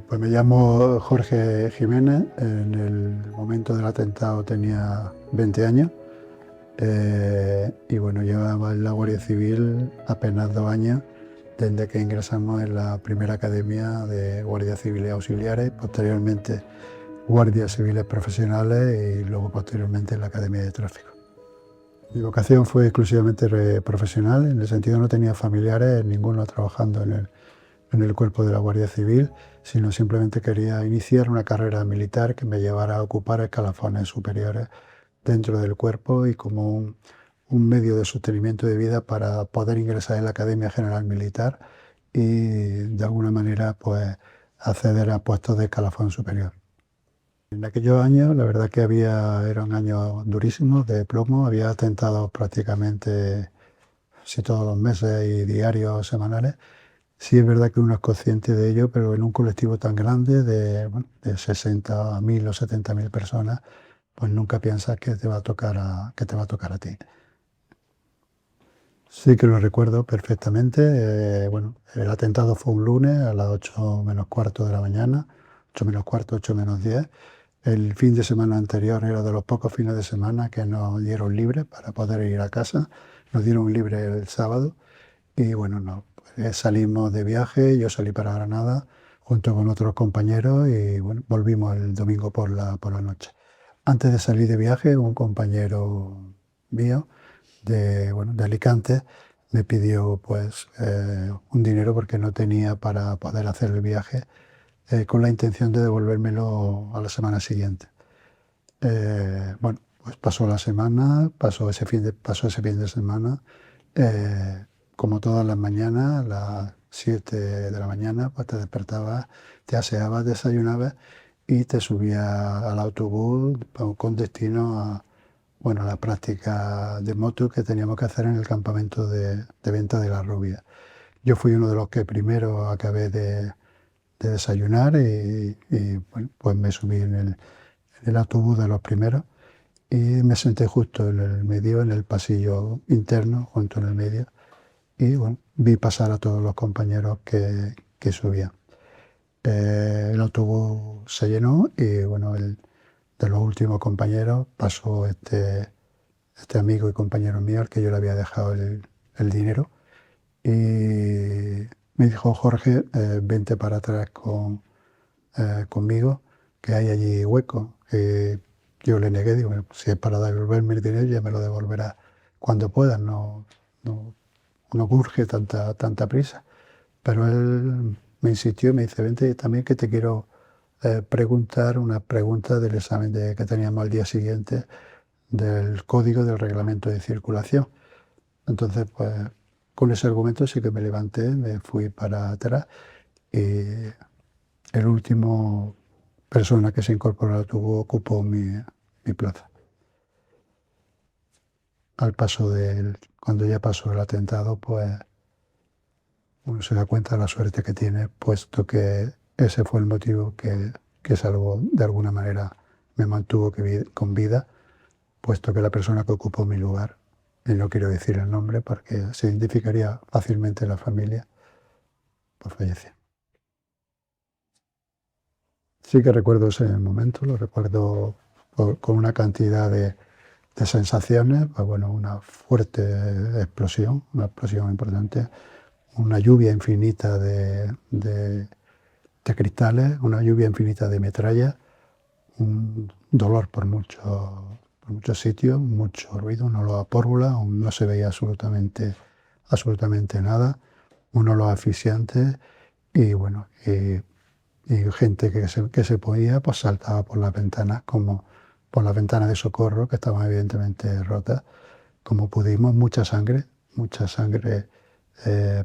Pues me llamo Jorge Jiménez. En el momento del atentado tenía 20 años y bueno, llevaba en la Guardia Civil apenas 2 años desde que ingresamos en la primera academia de Guardias Civiles Auxiliares, posteriormente Guardias Civiles Profesionales y luego posteriormente en la Academia de Tráfico. Mi vocación fue exclusivamente profesional, en el sentido no tenía familiares, ninguno trabajando en el cuerpo de la Guardia Civil, sino simplemente quería iniciar una carrera militar que me llevara a ocupar escalafones superiores dentro del cuerpo y como un medio de sostenimiento de vida para poder ingresar en la Academia General Militar y de alguna manera pues acceder a puestos de escalafón superior. En aquellos años, la verdad que eran años durísimos de plomo, había atentados prácticamente sí, todos los meses y diarios, semanales. Sí es verdad que uno es consciente de ello, pero en un colectivo tan grande bueno, de 60.000 o 70.000 personas, pues nunca piensas que te va a tocar que te va a tocar a ti. Sí que lo recuerdo perfectamente. Bueno, el atentado fue un lunes a las 8 menos cuarto de la mañana, 8 menos cuarto, 8 menos 10. El fin de semana anterior era de los pocos fines de semana que nos dieron libre para poder ir a casa. Nos dieron libre el sábado. Y bueno, no, pues, salimos de viaje, yo salí para Granada junto con otros compañeros y bueno, volvimos el domingo por la noche. Antes de salir de viaje, un compañero mío bueno, de Alicante me pidió pues un dinero porque no tenía para poder hacer el viaje con la intención de devolvérmelo a la semana siguiente. Bueno, pues pasó la semana, pasó ese fin de semana. eh, Como todas las mañanas, a las 7 de la mañana, pues te despertabas, te aseabas, desayunabas y te subías al autobús con destino a, bueno, a la práctica de moto que teníamos que hacer en el campamento de Venta de la Rubia. Yo fui uno de los que primero acabé de desayunar y, bueno, pues me subí en el autobús de los primeros y me senté justo en el medio, en el pasillo interno, junto en el medio, y bueno, vi pasar a todos los compañeros que subían. El autobús se llenó y bueno, de los últimos compañeros pasó este amigo y compañero mío al que yo le había dejado el dinero y me dijo: Jorge, vente para atrás conmigo, que hay allí hueco. Yo le negué, digo: "Bueno, si es para devolverme el dinero, ya me lo devolverá cuando puedas, no, no urge tanta prisa". Pero él me insistió y me dice: vente también, que te quiero preguntar una pregunta del examen que teníamos al día siguiente del código del reglamento de circulación. Entonces, pues con ese argumento sí que me levanté, me fui para atrás y el último persona que se incorporó al autobús ocupó mi plaza. Cuando ya pasó el atentado, pues uno se da cuenta de la suerte que tiene, puesto que ese fue el motivo que salvó, de alguna manera me mantuvo con vida, puesto que la persona que ocupó mi lugar, y no quiero decir el nombre porque se identificaría fácilmente la familia, pues falleció. Sí que recuerdo ese momento, lo recuerdo con una cantidad de sensaciones, pues bueno, una fuerte explosión, una explosión importante, una lluvia infinita de cristales, una lluvia infinita de metralla, un dolor por muchos sitios, mucho ruido, un olor a pólvora, no se veía absolutamente nada, un olor asfixiante y bueno, y gente que se podía, pues saltaba por las ventanas, como por las ventanas de socorro, que estaban evidentemente rotas, como pudimos, mucha sangre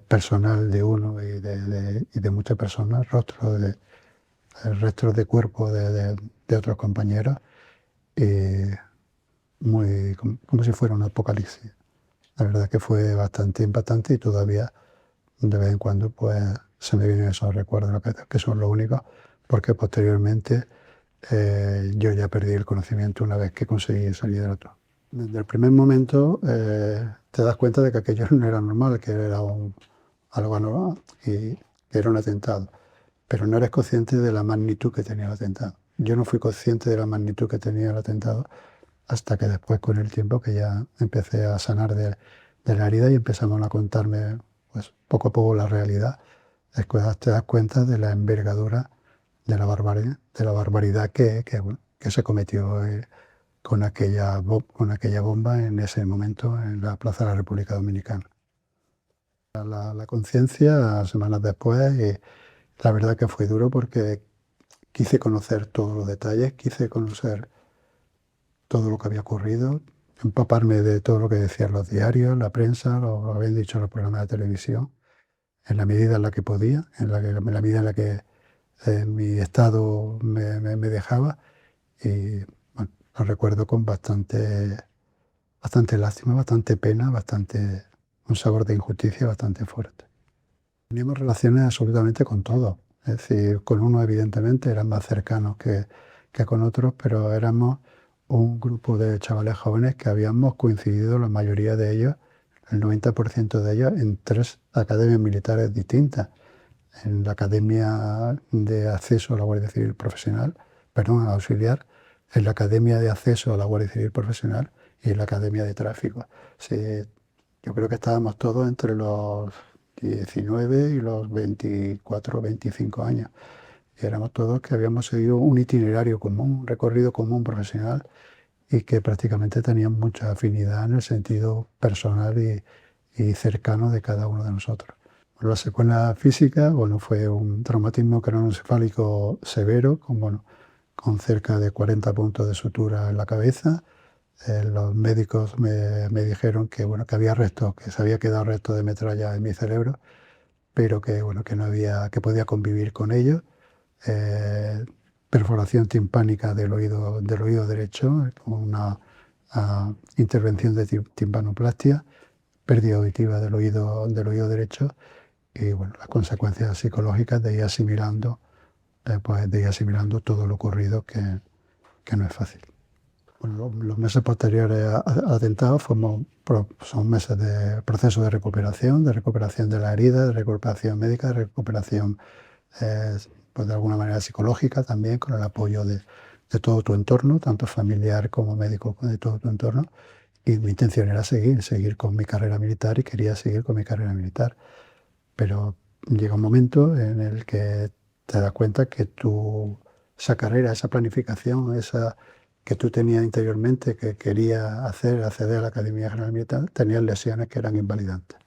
personal de uno y de muchas personas, restos de cuerpo de otros compañeros, y como si fuera un apocalipsis. La verdad que fue bastante impactante y todavía de vez en cuando pues se me vienen esos recuerdos que son los únicos, porque posteriormente yo ya perdí el conocimiento una vez que conseguí salir del otro. Desde el primer momento te das cuenta de que aquello no era normal, que era algo anormal y que era un atentado. pero no eres consciente de la magnitud que tenía el atentado. Yo no fui consciente de la magnitud que tenía el atentado hasta que después, con el tiempo, que ya empecé a sanar de la herida y empezamos a contarme, pues, poco a poco la realidad. Después te das cuenta de la envergadura de la barbaridad bueno, que se cometió con aquella bomba en ese momento en la Plaza de la República Dominicana. La conciencia, semanas después, y la verdad que fue duro porque quise conocer todos los detalles, quise conocer todo lo que había ocurrido, empaparme de todo lo que decían los diarios, la prensa, lo habían dicho los programas de televisión, en la medida en la que podía, en la medida en la que mi estado me dejaba. Y bueno, lo recuerdo con bastante lástima, bastante pena, un sabor de injusticia bastante fuerte. Teníamos relaciones absolutamente con todo. Es decir, con uno evidentemente eran más cercanos que con otros, pero éramos un grupo de chavales jóvenes que habíamos coincidido, la mayoría de ellos, el 90% de ellos, en 3 academias militares distintas. En la Academia de Acceso a la Guardia Civil Profesional, perdón, auxiliar, en la Academia de Acceso a la Guardia Civil Profesional y en la Academia de Tráfico. Sí, yo creo que estábamos todos entre los 19 y los 24 o 25 años. Y éramos todos que habíamos seguido un itinerario común, un recorrido común profesional y que prácticamente tenían mucha afinidad en el sentido personal y cercano de cada uno de nosotros. La secuela física, bueno, fue un traumatismo craneoencefálico severo, bueno, con cerca de 40 puntos de sutura en la cabeza. Los médicos me dijeron que, bueno, que había restos, que se había quedado restos de metralla en mi cerebro, pero que, bueno, que no había, que podía convivir con ellos. Perforación timpánica del oído derecho, con una intervención de timpanoplastia, pérdida auditiva del oído derecho y, bueno, las consecuencias psicológicas de ir asimilando, de ir asimilando todo lo ocurrido, que no es fácil. Bueno, los meses posteriores al atentado son meses de proceso de recuperación de la herida, de recuperación médica, de recuperación, pues de alguna manera psicológica también, con el apoyo de todo tu entorno, tanto familiar como médico, de todo tu entorno. Y mi intención era seguir con mi carrera militar y quería seguir con mi carrera militar. Pero llega un momento en el que te das cuenta que esa carrera, esa planificación, esa que tú tenías interiormente, que quería acceder a la Academia General Militar, tenías lesiones que eran invalidantes.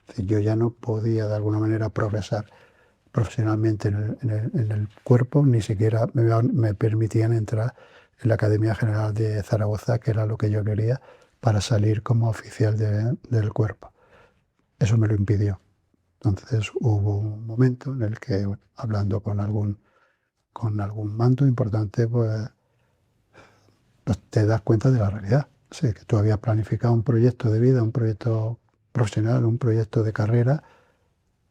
Es decir, yo ya no podía de alguna manera progresar profesionalmente en el cuerpo, ni siquiera me permitían entrar en la Academia General de Zaragoza, que era lo que yo quería, para salir como oficial del cuerpo. Eso me lo impidió. Entonces hubo un momento en el que, bueno, hablando con algún mando importante, pues te das cuenta de la realidad. Sí, que tú habías planificado un proyecto de vida, un proyecto profesional, un proyecto de carrera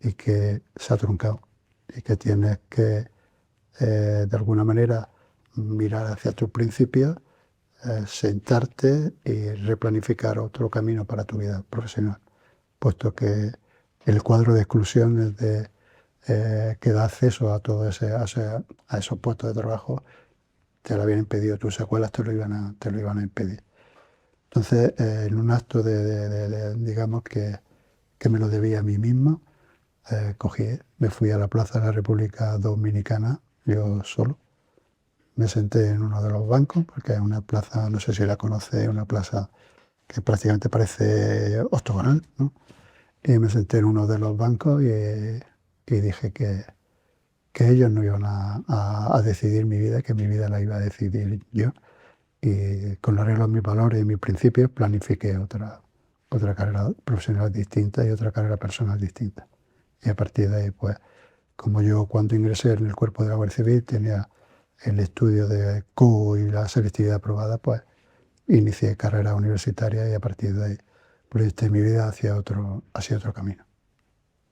y que se ha truncado y que tienes que, de alguna manera, mirar hacia tus principios, sentarte y replanificar otro camino para tu vida profesional, puesto que el cuadro de exclusiones que da acceso a todo a esos puestos de trabajo te lo habían impedido, tus secuelas te lo iban a impedir. Entonces, en un acto digamos que me lo debía a mí mismo, me fui a la Plaza de la República Dominicana, yo solo. Me senté en uno de los bancos, porque es una plaza, no sé si la conoce, una plaza que prácticamente parece octogonal, ¿no? Y me senté en uno de los bancos y dije que ellos no iban a decidir mi vida, que mi vida la iba a decidir yo. Y con arreglo a mis valores y mis principios planifiqué otra carrera profesional distinta y otra carrera personal distinta. Y a partir de ahí, pues, como yo cuando ingresé en el cuerpo de la Guardia Civil tenía el estudio de Q y la selectividad aprobada, pues inicié carrera universitaria y a partir de ahí proyecté mi vida hacia otro camino.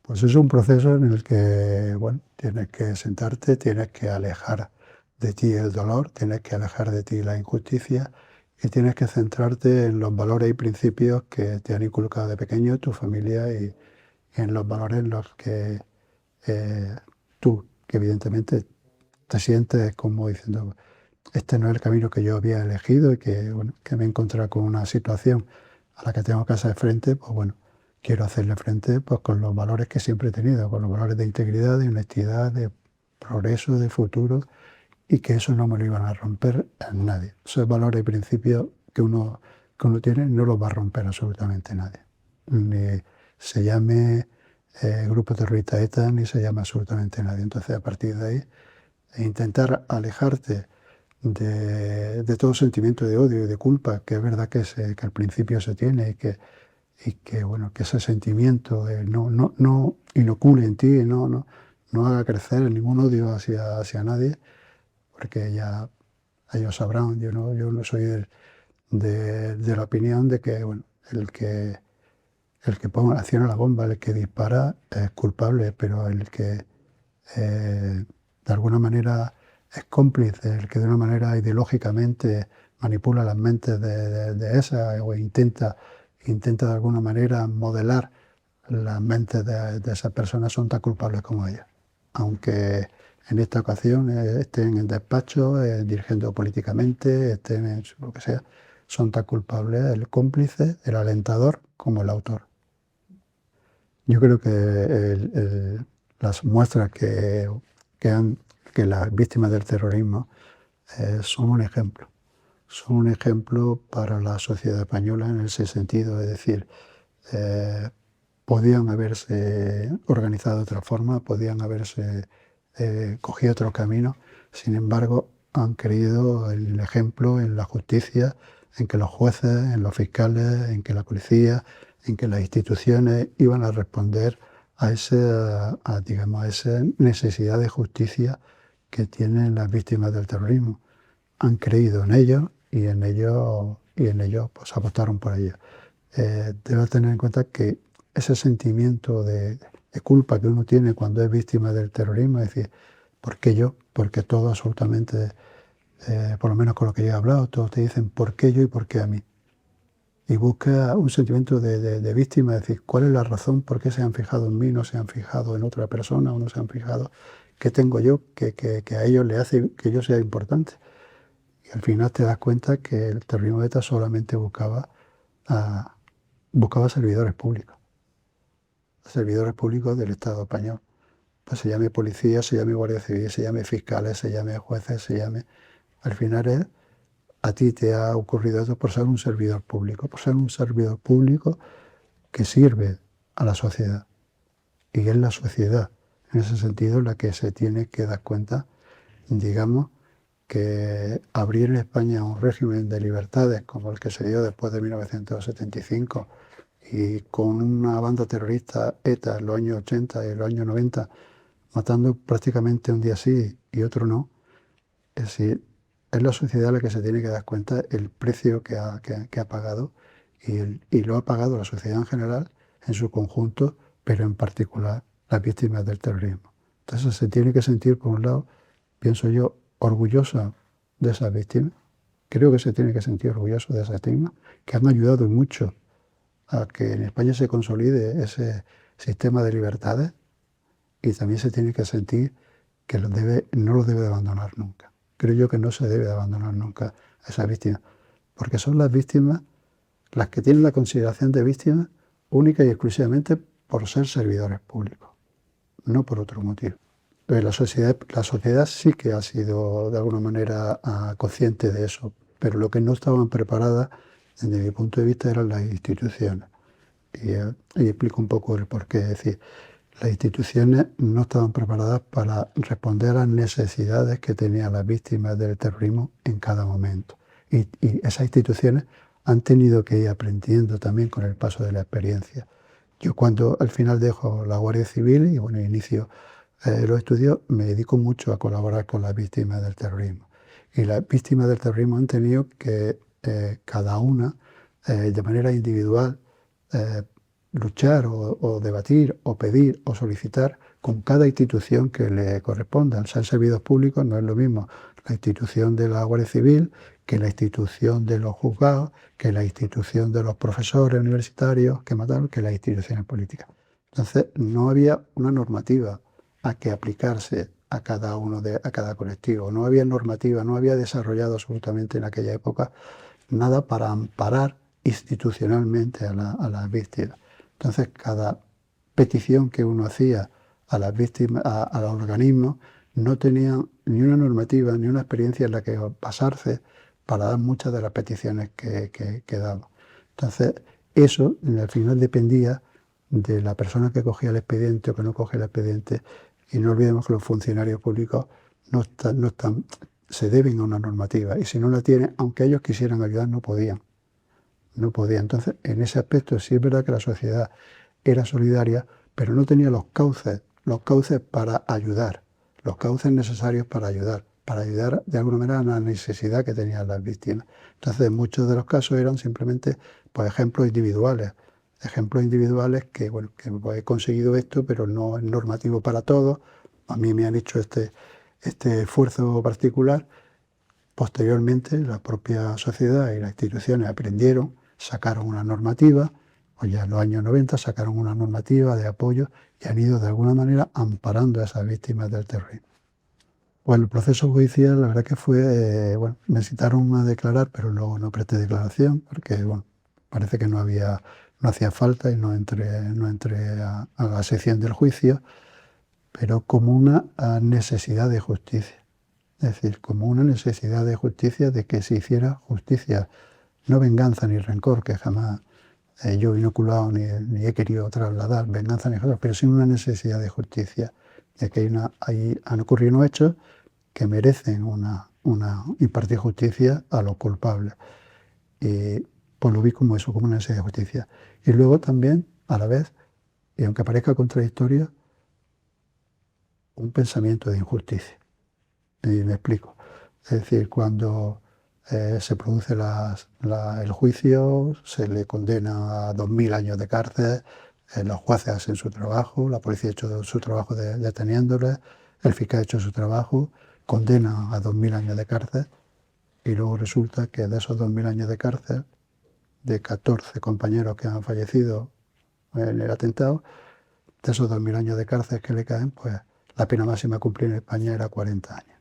Pues es un proceso en el que, bueno, tienes que sentarte, tienes que alejar de ti el dolor, tienes que alejar de ti la injusticia y tienes que centrarte en los valores y principios que te han inculcado de pequeño tu familia y en los valores en los que tú que evidentemente te sientes como diciendo, este no es el camino que yo había elegido y que, bueno, que me he encontrado con una situación a la que tengo que hacer frente, pues bueno, quiero hacerle frente pues, con los valores que siempre he tenido, con los valores de integridad, de honestidad, de progreso, de futuro, y que eso no me lo iban a romper a nadie. Esos valores y principios que uno tiene no los va a romper absolutamente nadie. Ni se llame grupo terrorista ETA, ni se llame absolutamente nadie. Entonces, a partir de ahí, intentar alejarte de todo sentimiento de odio y de culpa, que es verdad que al principio se tiene bueno, que ese sentimiento no inocule en ti, no haga crecer ningún odio hacia nadie, porque ya ellos sabrán, yo no soy de la opinión de que bueno, el que acciona la bomba, el que dispara es culpable, pero el que de alguna manera es cómplice, el que de una manera ideológicamente manipula las mentes de esa o intenta de alguna manera modelar las mentes de esas personas, son tan culpables como ellas. Aunque en esta ocasión estén en el despacho, dirigiendo políticamente, estén en lo que sea, son tan culpables el cómplice, el alentador, como el autor. Yo creo que las muestras que las víctimas del terrorismo son un ejemplo. Son un ejemplo para la sociedad española en ese sentido, es decir, podían haberse organizado de otra forma, podían haberse cogido otro camino, sin embargo, han creído en el ejemplo, en la justicia, en que los jueces, en los fiscales, en que la policía, en que las instituciones iban a responder digamos, a esa necesidad de justicia que tienen las víctimas del terrorismo. Han creído en ello y en ello pues apostaron por ello. Debe tener en cuenta que ese sentimiento de culpa que uno tiene cuando es víctima del terrorismo, es decir, ¿por qué yo? Porque todo absolutamente, por lo menos con lo que yo he hablado, todos te dicen ¿por qué yo y por qué a mí? Y busca un sentimiento de víctima, es decir, ¿cuál es la razón por qué se han fijado en mí, no se han fijado en otra persona o no se han fijado qué tengo yo que a ellos le hace que yo sea importante? Y al final te das cuenta que el terrorismo de ETA solamente buscaba servidores públicos del Estado español. Pues se llame policía, se llame guardia civil, se llame fiscales, se llame jueces, se llame... Al final a ti te ha ocurrido esto por ser un servidor público, que sirve a la sociedad. Y es la sociedad, en ese sentido, la que se tiene que dar cuenta, digamos, que abrir en España un régimen de libertades como el que se dio después de 1975 y con una banda terrorista ETA en los años 80 y en los años 90, matando prácticamente un día sí y otro no, es decir, es la sociedad la que se tiene que dar cuenta el precio que ha pagado y lo ha pagado la sociedad en general, en su conjunto, pero en particular las víctimas del terrorismo. Entonces se tiene que sentir, por un lado, pienso yo, orgullosa de esas víctimas. Creo que se tiene que sentir orgulloso de esas víctimas, que han ayudado mucho a que en España se consolide ese sistema de libertades, y también se tiene que sentir que no lo debe de abandonar nunca. Creo yo que no se debe de abandonar nunca a esas víctimas, porque son las víctimas las que tienen la consideración de víctimas única y exclusivamente por ser servidores públicos, no por otro motivo. La sociedad sí que ha sido de alguna manera consciente de eso, pero lo que no estaban preparadas, desde mi punto de vista, eran las instituciones. Y explico un poco el porqué. Es decir, las instituciones no estaban preparadas para responder a las necesidades que tenían las víctimas del terrorismo en cada momento. Y esas instituciones han tenido que ir aprendiendo también con el paso de la experiencia. Yo cuando al final dejo la Guardia Civil y bueno, inicio los estudios, me dedico mucho a colaborar con las víctimas del terrorismo. Y las víctimas del terrorismo han tenido que cada una, de manera individual, luchar o debatir o pedir o solicitar con cada institución que le corresponda. Al ser servidores públicos no es lo mismo la institución de la Guardia Civil que la institución de los juzgados, que la institución de los profesores universitarios que mataron, que las instituciones políticas. Entonces no había una normativa a que aplicarse a cada colectivo. No había normativa, no había desarrollado absolutamente en aquella época nada para amparar institucionalmente a las víctimas. Entonces, cada petición que uno hacía a las víctimas, a los organismos, no tenían ni una normativa ni una experiencia en la que basarse para dar muchas de las peticiones que daban. Entonces, eso al final dependía de la persona que cogía el expediente o que no cogía el expediente. Y no olvidemos que los funcionarios públicos no están, se deben a una normativa. Y si no la tienen, aunque ellos quisieran ayudar, no podían. No podían. Entonces, en ese aspecto sí es verdad que la sociedad era solidaria, pero no tenía los cauces para ayudar, los cauces necesarios para ayudar de alguna manera a la necesidad que tenían las víctimas. Entonces, muchos de los casos eran simplemente pues, ejemplos individuales que, bueno, que pues, he conseguido esto, pero no es normativo para todos. A mí me han hecho este esfuerzo particular. Posteriormente, la propia sociedad y las instituciones aprendieron, sacaron una normativa, o ya en los años 90 sacaron una normativa de apoyo y han ido de alguna manera amparando a esas víctimas del terrorismo. Bueno, el proceso judicial, la verdad que fue, bueno, me citaron a declarar, pero luego no presté declaración, porque, bueno, parece que no hacía falta y no entré a la sección del juicio, pero como una necesidad de justicia. Es decir, como una necesidad de justicia, de que se hiciera justicia, no venganza ni rencor, que jamás yo he inoculado ni he querido trasladar venganza ni rencor, pero sí una necesidad de justicia, de que han ocurrido unos hechos que merecen impartir justicia a los culpables. Y pues lo vi como eso, como una necesidad de justicia. Y luego también, a la vez, y aunque parezca contradictorio, un pensamiento de injusticia. Y me explico. Es decir, cuando se produce el juicio, se le condena a 2000 años de cárcel, los jueces hacen su trabajo, la policía ha hecho su trabajo deteniéndole, el fiscal ha hecho su trabajo, condena a 2000 años de cárcel y luego resulta que de esos 2000 años de cárcel, de 14 compañeros que han fallecido en el atentado, de esos 2000 años de cárcel que le caen, pues la pena máxima a cumplir en España era 40 años.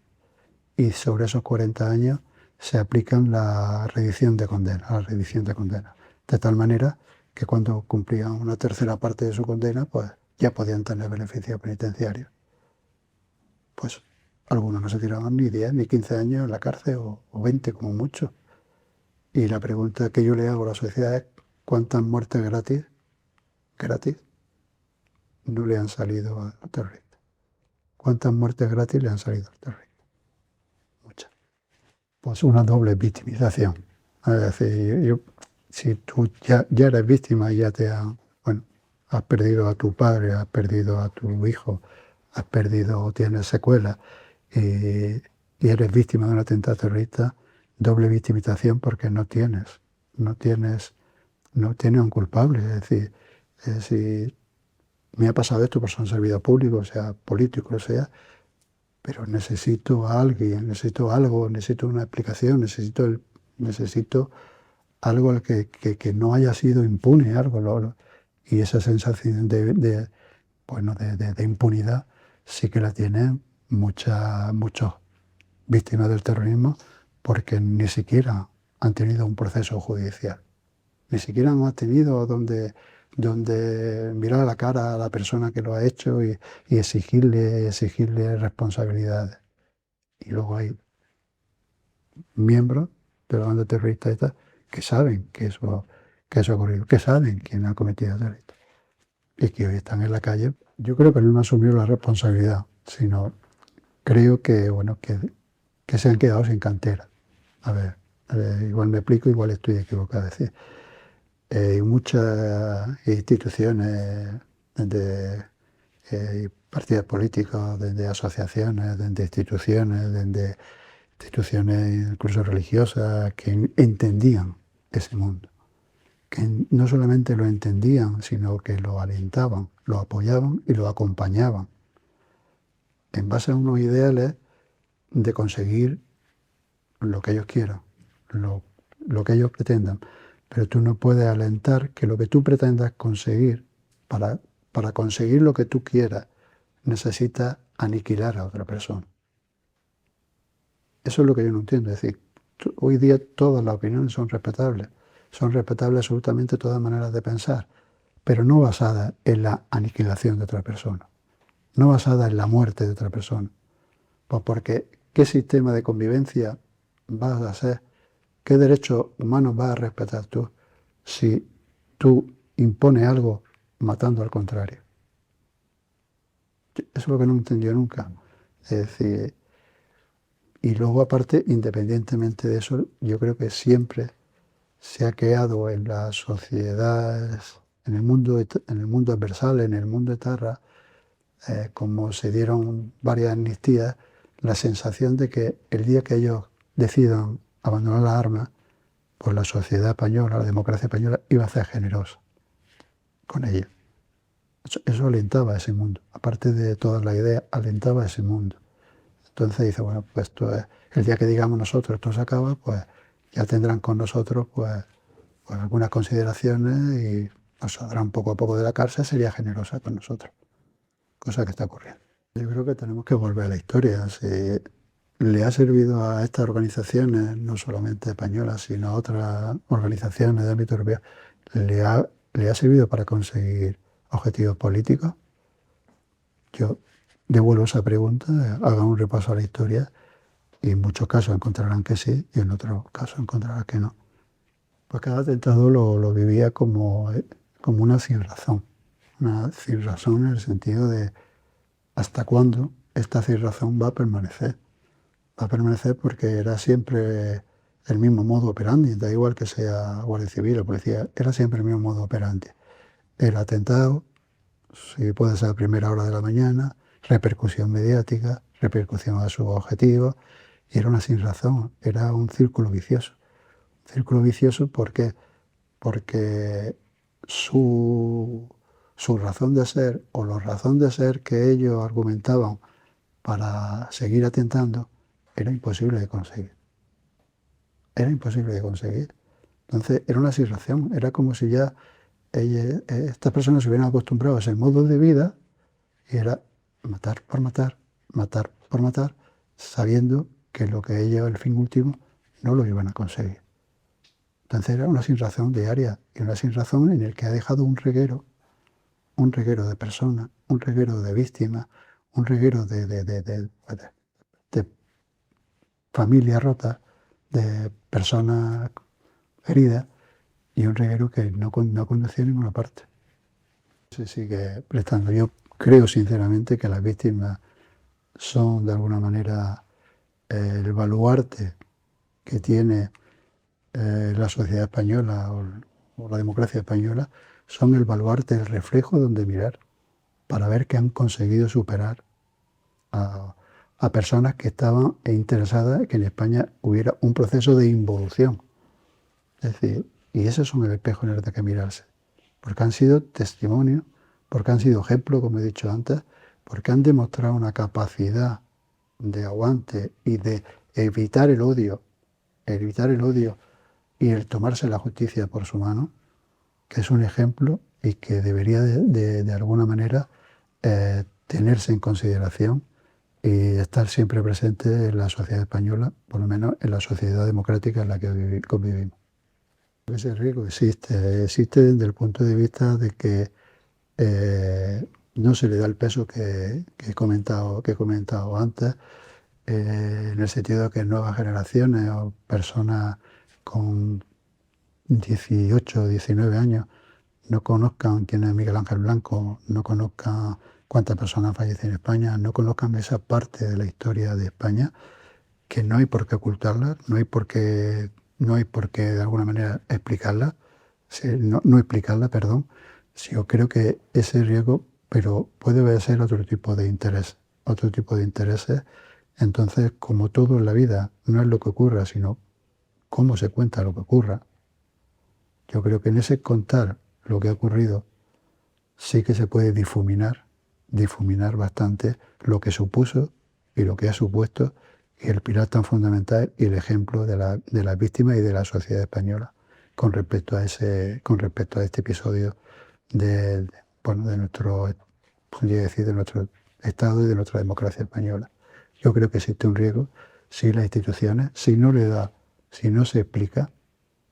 Y sobre esos 40 años se aplican la reducción de condena, de tal manera que cuando cumplían una tercera parte de su condena, pues ya podían tener beneficios penitenciarios. Pues algunos no se tiraban ni 10 ni 15 años en la cárcel o 20 como mucho. Y la pregunta que yo le hago a la sociedad es ¿cuántas muertes gratis no le han salido a los terroristas? ¿Cuántas muertes gratis le han salido a los terroristas? Muchas. Pues una doble victimización. Es decir, si tú ya eres víctima y bueno, has perdido a tu padre, has perdido a tu hijo, tienes secuelas y eres víctima de un atentado terrorista, doble victimización porque no tienes un culpable. Es decir, me ha pasado esto por ser un servidor público, sea político, sea, pero necesito a alguien, necesito algo, necesito una explicación, necesito algo que no haya sido impune, y esa sensación de impunidad sí que la tienen muchas víctimas del terrorismo porque ni siquiera han tenido un proceso judicial, ni siquiera han tenido donde mirar a la cara a la persona que lo ha hecho y exigirle responsabilidades. Y luego hay miembros de la banda terrorista esta que saben que eso ha ocurrido, que saben quién ha cometido el delito y que hoy están en la calle. Yo creo que no han asumido la responsabilidad, sino creo que, bueno, que se han quedado sin cantera. A ver, igual me explico, igual estoy equivocado. Es decir, hay muchas instituciones de partidos políticos, desde asociaciones, desde instituciones incluso religiosas que entendían ese mundo, que no solamente lo entendían, sino que lo alentaban, lo apoyaban y lo acompañaban en base a unos ideales de conseguir lo que ellos quieran, lo que ellos pretendan. Pero tú no puedes alentar que lo que tú pretendas conseguir, para conseguir lo que tú quieras, necesitas aniquilar a otra persona. Eso es lo que yo no entiendo. Es decir, hoy día todas las opiniones son respetables absolutamente todas maneras de pensar, pero no basadas en la aniquilación de otra persona, no basadas en la muerte de otra persona. Pues porque, ¿qué sistema de convivencia vas a hacer? ¿Qué derechos humanos vas a respetar tú si tú impones algo matando al contrario? Eso es lo que no he entendido nunca. Es decir, y luego aparte, independientemente de eso, yo creo que siempre se ha creado en las sociedades, en el mundo adversal, en el mundo etarra, como se dieron varias amnistías, la sensación de que el día que ellos decidan abandonar las armas, pues la sociedad española, la democracia española, iba a ser generosa con ellos. Eso alentaba a ese mundo. Aparte de todas las ideas, alentaba a ese mundo. Entonces dice, bueno, pues esto es, el día que digamos nosotros esto se acaba, pues ya tendrán con nosotros pues algunas consideraciones y nos saldrán poco a poco de la cárcel, sería generosa con nosotros, cosa que está ocurriendo. Yo creo que tenemos que volver a la historia. Si le ha servido a estas organizaciones, no solamente españolas, sino a otras organizaciones de ámbito europeo, le ha servido para conseguir objetivos políticos. Yo devuelvo esa pregunta, hagan un repaso a la historia y en muchos casos encontrarán que sí y en otros casos encontrarán que no. Pues cada atentado lo vivía como una sinrazón en el sentido de hasta cuándo esta sinrazón va a permanecer. Va a permanecer porque era siempre el mismo modo operandi, da igual que sea guardia civil o policía, era siempre el mismo modo operandi. El atentado, si puede ser a primera hora de la mañana, repercusión mediática, repercusión a sus objetivos, y era una sinrazón, era un círculo vicioso. Círculo vicioso, ¿por qué? Porque su razón de ser o la razón de ser que ellos argumentaban para seguir atentando era imposible de conseguir. Era imposible de conseguir. Entonces era una situación, era como si ya estas personas se hubieran acostumbrado a ese modo de vida y era matar por matar, matar por matar, sabiendo que lo que ellos, el fin último, no lo iban a conseguir. Entonces era una sinrazón diaria y una sinrazón en el que ha dejado un reguero de personas, un reguero de víctimas, un reguero de familias rotas, de personas heridas y un reguero que no conducía a ninguna parte. Se sigue prestando. Yo creo sinceramente que las víctimas son de alguna manera el baluarte que tiene la sociedad española o la democracia española, son el baluarte, el reflejo donde mirar para ver que han conseguido superar a personas que estaban interesadas en que en España hubiera un proceso de involución. Es decir, y ese son el espejo en el que mirarse, porque han sido testimonio, porque han sido ejemplo, como he dicho antes, porque han demostrado una capacidad de aguante y de evitar el odio y el tomarse la justicia por su mano, que es un ejemplo y que debería de alguna manera tenerse en consideración y estar siempre presente en la sociedad española, por lo menos en la sociedad democrática en la que convivimos. Ese riesgo existe desde el punto de vista de que no se le da el peso que he comentado antes, en el sentido de que nuevas generaciones o personas con 18 o 19 años no conozcan quién es Miguel Ángel Blanco, no conozcan cuántas personas fallecen en España, no conozcan esa parte de la historia de España, que no hay por qué ocultarla, no hay por qué de alguna manera explicarla, no explicarla, perdón. Sí, yo creo que ese riesgo, pero puede ser otro tipo de interés, otro tipo de intereses. Entonces, como todo en la vida, no es lo que ocurra, sino cómo se cuenta lo que ocurra. Yo creo que en ese contar lo que ha ocurrido sí que se puede difuminar bastante lo que supuso y lo que ha supuesto y el pilar tan fundamental y el ejemplo de las víctimas y de la sociedad española con respecto a este episodio de nuestro, podría decir, de nuestro Estado y de nuestra democracia española. Yo creo que existe un riesgo si las instituciones, si no se explica,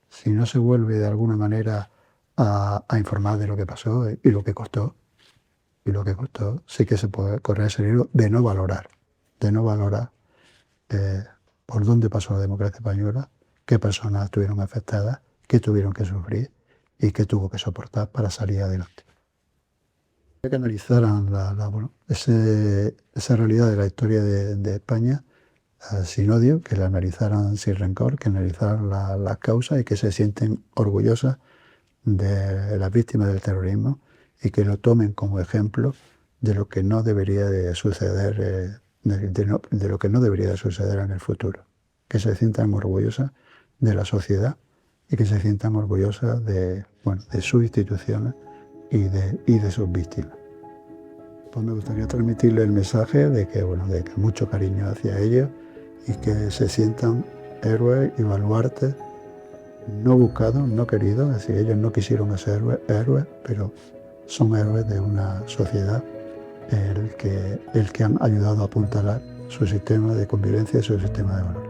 si no se vuelve de alguna manera a informar de lo que pasó y lo que costó, sí que se puede correr ese riesgo de no valorar eh, por dónde pasó la democracia española, qué personas estuvieron afectadas, qué tuvieron que sufrir y qué tuvo que soportar para salir adelante. Que analizaran esa realidad de la historia de España sin odio, que la analizaran sin rencor, que analizaran las causas y que se sienten orgullosas de las víctimas del terrorismo y que lo tomen como ejemplo de lo que no debería de suceder, de lo que no debería de suceder en el futuro. Que se sientan orgullosas de la sociedad y que se sientan orgullosas de sus instituciones y de sus víctimas. Pues me gustaría transmitirle el mensaje de que mucho cariño hacia ellos y que se sientan héroes y baluartes no buscados, no queridos, es decir, ellos no quisieron ser héroes, pero son héroes de una sociedad el que han ayudado a apuntalar su sistema de convivencia y su sistema de valores.